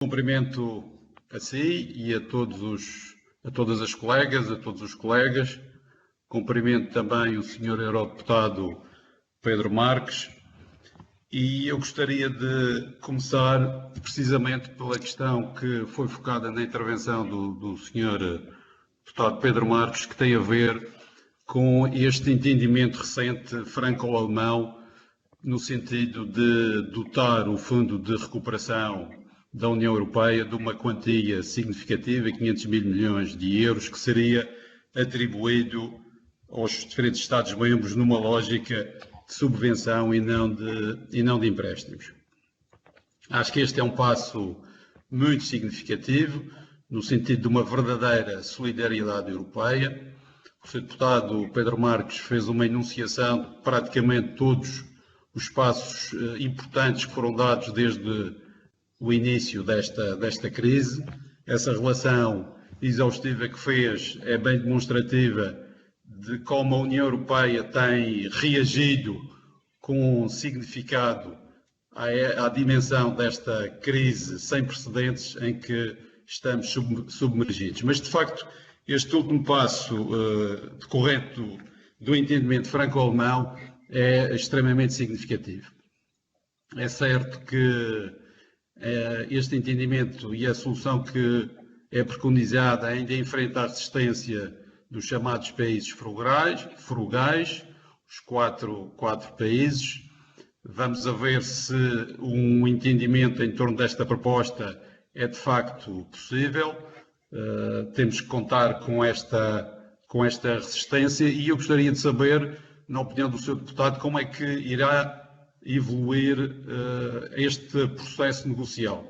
Cumprimento a si e a todas as colegas, a todos os colegas. Cumprimento também o Sr. Eurodeputado Pedro Marques. E eu gostaria de começar precisamente pela questão que foi focada na intervenção do Sr. Deputado Pedro Marques, que tem a ver com este entendimento recente franco-alemão no sentido de dotar o Fundo de Recuperação da União Europeia de uma quantia significativa, 500 mil milhões de euros, que seria atribuído aos diferentes Estados-membros numa lógica de subvenção e não de empréstimos. Acho que este é um passo muito significativo, no sentido de uma verdadeira solidariedade europeia. O Sr. Deputado Pedro Marques fez uma enunciação de praticamente todos os passos importantes que foram dados desde o início desta crise. Essa relação exaustiva que fez é bem demonstrativa de como a União Europeia tem reagido com significado à dimensão desta crise sem precedentes em que estamos submergidos. Mas, de facto, este último passo decorrente do entendimento franco-alemão é extremamente significativo. É certo que este entendimento e a solução que é preconizada ainda enfrenta a resistência dos chamados países frugais, os quatro países. Vamos a ver se um entendimento em torno desta proposta é de facto possível. Temos que contar com esta resistência e eu gostaria de saber, na opinião do Sr. Deputado, como é que irá evoluir este processo negocial.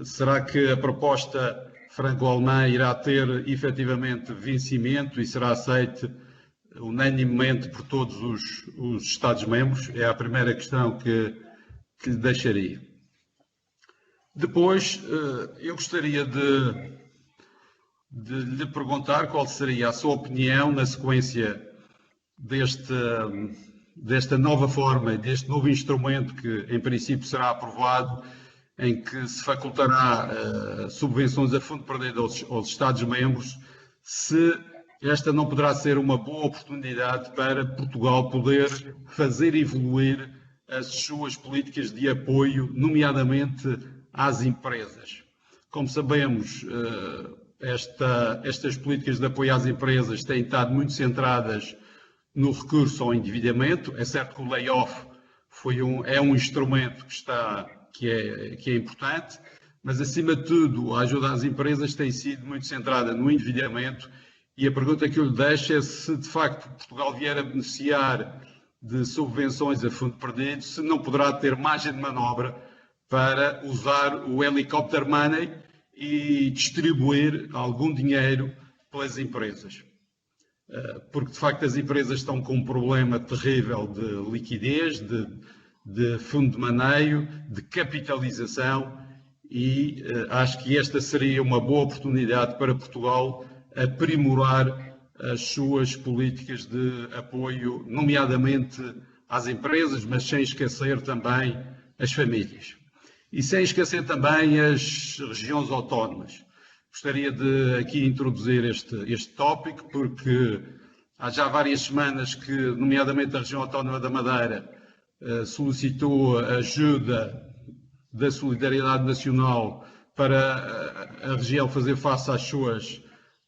Será que a proposta franco-alemã irá ter efetivamente vencimento e será aceite unanimemente por todos os Estados-membros? É a primeira questão que lhe deixaria. Depois, eu gostaria de lhe perguntar qual seria a sua opinião na sequência desta nova forma, deste novo instrumento que, em princípio, será aprovado, em que se facultará subvenções a fundo perdido aos Estados-membros, se esta não poderá ser uma boa oportunidade para Portugal poder fazer evoluir as suas políticas de apoio, nomeadamente às empresas. Como sabemos, estas políticas de apoio às empresas têm estado muito centradas no recurso ao endividamento. É certo que o layoff é um instrumento que é importante, mas acima de tudo a ajuda às empresas tem sido muito centrada no endividamento e a pergunta que eu lhe deixo é se de facto Portugal vier a beneficiar de subvenções a fundo perdido, se não poderá ter margem de manobra para usar o helicopter money e distribuir algum dinheiro pelas empresas. Porque, de facto, as empresas estão com um problema terrível de liquidez, de fundo de maneio, de capitalização e acho que esta seria uma boa oportunidade para Portugal aprimorar as suas políticas de apoio, nomeadamente às empresas, mas sem esquecer também as famílias. E sem esquecer também as regiões autónomas. Gostaria de aqui introduzir este tópico, porque há já várias semanas que, nomeadamente a região autónoma da Madeira, solicitou ajuda da Solidariedade Nacional para a região fazer face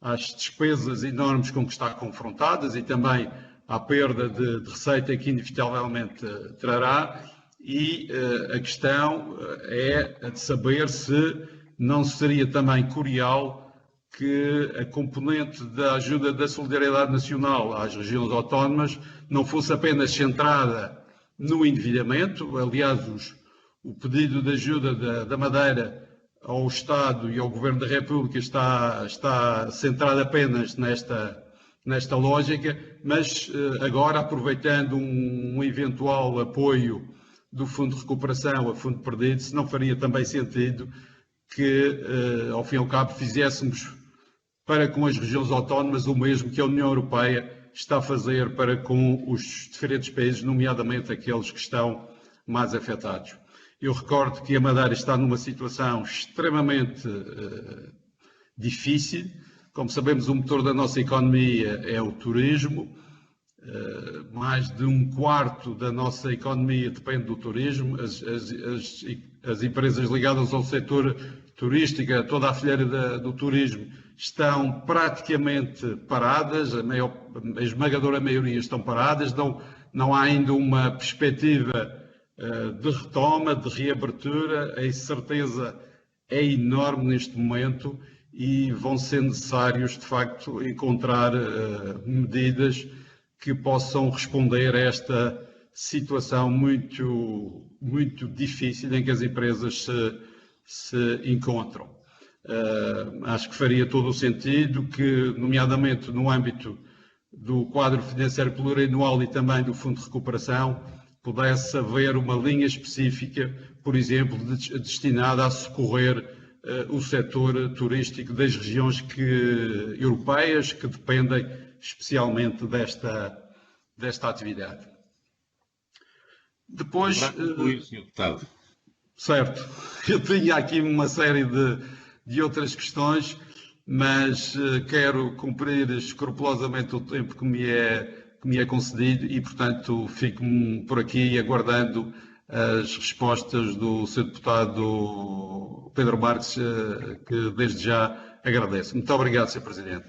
às despesas enormes com que está confrontada e também à perda de receita que inevitavelmente trará. E a questão é a de saber se não seria também curial que a componente da ajuda da Solidariedade Nacional às regiões autónomas não fosse apenas centrada no endividamento. Aliás, o pedido de ajuda da Madeira ao Estado e ao Governo da República está centrado apenas nesta lógica, mas agora, aproveitando um eventual apoio do Fundo de Recuperação a fundo perdido, se não faria também sentido que, ao fim e ao cabo, fizéssemos para com as regiões autónomas o mesmo que a União Europeia está a fazer para com os diferentes países, nomeadamente aqueles que estão mais afetados. Eu recordo que a Madeira está numa situação extremamente difícil. Como sabemos, o motor da nossa economia é o turismo. Mais de um quarto da nossa economia depende do turismo. As empresas ligadas ao setor turístico, toda a fileira do turismo, estão praticamente paradas, a esmagadora maioria estão paradas, não há ainda uma perspectiva de retoma, de reabertura. A incerteza é enorme neste momento e vão ser necessários, de facto, encontrar medidas que possam responder a esta situação muito, muito difícil em que as empresas se encontram. Acho que faria todo o sentido que, nomeadamente no âmbito do quadro financeiro plurianual e também do Fundo de Recuperação, pudesse haver uma linha específica, por exemplo, destinada a socorrer o setor turístico das regiões europeias que dependem especialmente desta atividade. Depois, Sr. Deputado. Certo, eu tinha aqui uma série de outras questões, mas quero cumprir escrupulosamente o tempo que me é concedido e, portanto, fico por aqui aguardando as respostas do Sr. Deputado Pedro Marques, que desde já agradeço. Muito obrigado, Sr. Presidente.